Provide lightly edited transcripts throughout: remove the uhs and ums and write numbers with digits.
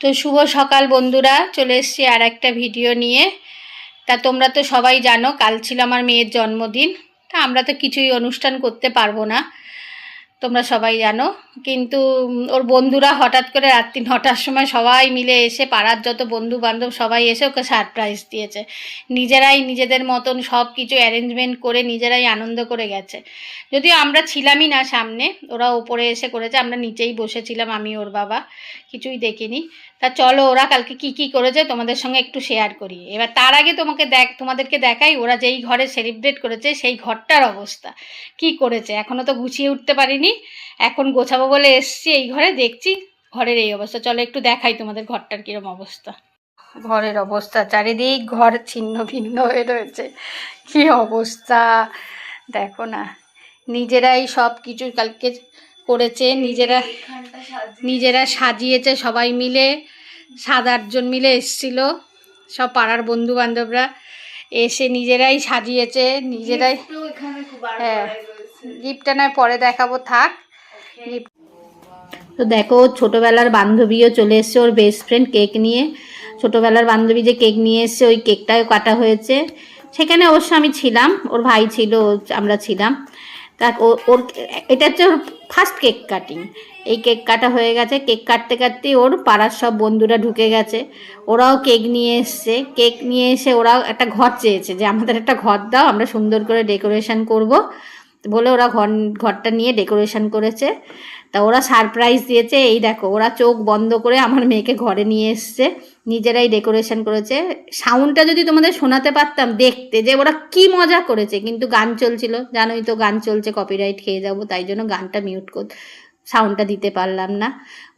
তো শুভ সকাল বন্ধুরা, চলে এসেছি আর একটা ভিডিও নিয়ে। তা তোমরা তো সবাই জানো কাল ছিল আমার মেয়ের জন্মদিন। তা আমরা তো কিছুই অনুষ্ঠান করতে পারবো না, তোমরা সবাই জানো। কিন্তু ওর বন্ধুরা হঠাৎ করে রাত্রি 9টার সময় সবাই মিলে এসে, পাড়ার যত বন্ধু বান্ধব সবাই এসে ওকে সারপ্রাইজ দিয়েছে। নিজেরাই নিজেদের মতন সব কিছু অ্যারেঞ্জমেন্ট করে নিজেরাই আনন্দ করে গেছে। যদিও আমরা ছিলামই না সামনে, ওরা ওপরে এসে করেছে, আমরা নিচেই বসেছিলাম, আমি ওর বাবা, কিছুই দেখিনি। তা চলো ওরা কালকে কি কি করেছে তোমাদের সঙ্গে একটু শেয়ার করি। এবার তার আগে তোমাদেরকে দেখাই ওরা যেই ঘরে সেলিব্রেট করেছে সেই ঘরটার অবস্থা কি করেছে। এখনও তো গুছিয়ে উঠতে পারিনি, এখন গোছাবো বলে এসছি এই ঘরে, দেখছি ঘরের এই অবস্থা। চলো একটু দেখাই তোমাদের ঘরটার কিরম অবস্থা। ঘরের অবস্থা চারিদিক ঘর ছিন্ন ভিন্ন হয়ে রয়েছে, কি অবস্থা দেখো না। নিজেরাই সব কিছু কালকে করেছে, নিজেরা সাজিয়েছে সবাই মিলে। 7-8 জন মিলে এসছিল, সব পাড়ার বন্ধু বান্ধবরা এসে নিজেরাই সাজিয়েছে নিজেরাই। হ্যাঁ, গিফটটা নয় পরে দেখাবো, থাক। তো দেখো ছোটোবেলার বান্ধবীও চলে এসছে, ওর বেস্ট ফ্রেন্ড কেক নিয়ে। ছোটোবেলার বান্ধবী যে কেক নিয়ে এসছে ওই কেকটাও কাটা হয়েছে। সেখানে অবশ্য আমি ছিলাম, ওর ভাই ছিল, আমরা ছিলাম। তা ওর এটা হচ্ছে ওর ফার্স্ট কেক কাটিং। এই কেক কাটা হয়ে গেছে, কেক কাটতে কাটতেই ওর পাড়ার সব বন্ধুরা ঢুকে গেছে, ওরাও কেক নিয়ে এসছে। কেক নিয়ে এসে ওরাও একটা ঘর চেয়েছে যে আমাদের একটা ঘর দাও, আমরা সুন্দর করে ডেকোরেশন করব বলে ওরা ঘরটা নিয়ে ডেকোরেশন করেছে। তা ওরা সারপ্রাইজ দিয়েছে, এই দেখো ওরা চোখ বন্ধ করে আমার মেয়েকে ঘরে নিয়ে এসছে, নিজেরাই ডেকোরেশন করেছে। সাউন্ডটা যদি তোমাদের শোনাতে পারতাম দেখতে যে ওরা কি মজা করেছে, কিন্তু গান চলছিল, জানোই তো গান চলছে, কপিরাইট খেয়ে যাব, তাই জন্য গানটা মিউট সাউন্ডটা দিতে পারলাম না।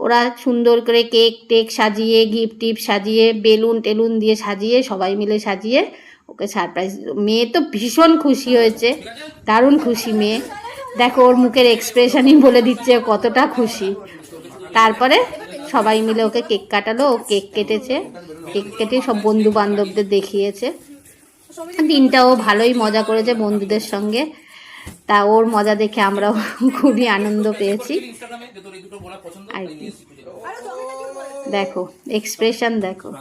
ওরা সুন্দর করে কেক টেক সাজিয়ে, গিফট টিপ সাজিয়ে, বেলুন টেলুন দিয়ে সাজিয়ে, সবাই মিলে সাজিয়ে ওকে সারপ্রাইজ। মেয়ে তো ভীষণ খুশি হয়েছে, দারুণ খুশি মেয়ে। দেখো ওর মুখের এক্সপ্রেশনই বলে দিচ্ছে কতটা খুশি। তারপরে সবাই মিলে ওকে কেক কাটালো, ও কেক কেটেছে, কেক কেটে সব বন্ধু বান্ধবদের দেখিয়েছে। দিনটাও ভালোই মজা করেছে বন্ধুদের সঙ্গে। তা ওর মজা দেখে আমরাও খুবই আনন্দ পেয়েছি আর কি। দেখো এক্সপ্রেশন দেখো।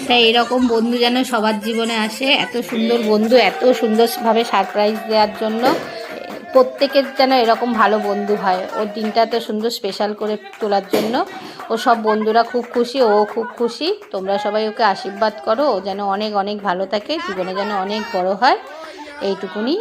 তাই এরকম বন্ধু যেন সবার জীবনে আসে, এত সুন্দর বন্ধু, এত সুন্দরভাবে সারপ্রাইজ দেওয়ার জন্য। প্রত্যেকের যেন এরকম ভালো বন্ধু হয়, ওর দিনটা এত সুন্দর স্পেশাল করে তোলার জন্য। ও সব বন্ধুরা খুব খুশি, ও খুব খুশি। তোমরা সবাই ওকে আশীর্বাদ করো, ও যেন অনেক অনেক ভালো থাকে, জীবনে যেন অনেক বড় হয়, এইটুকুনি।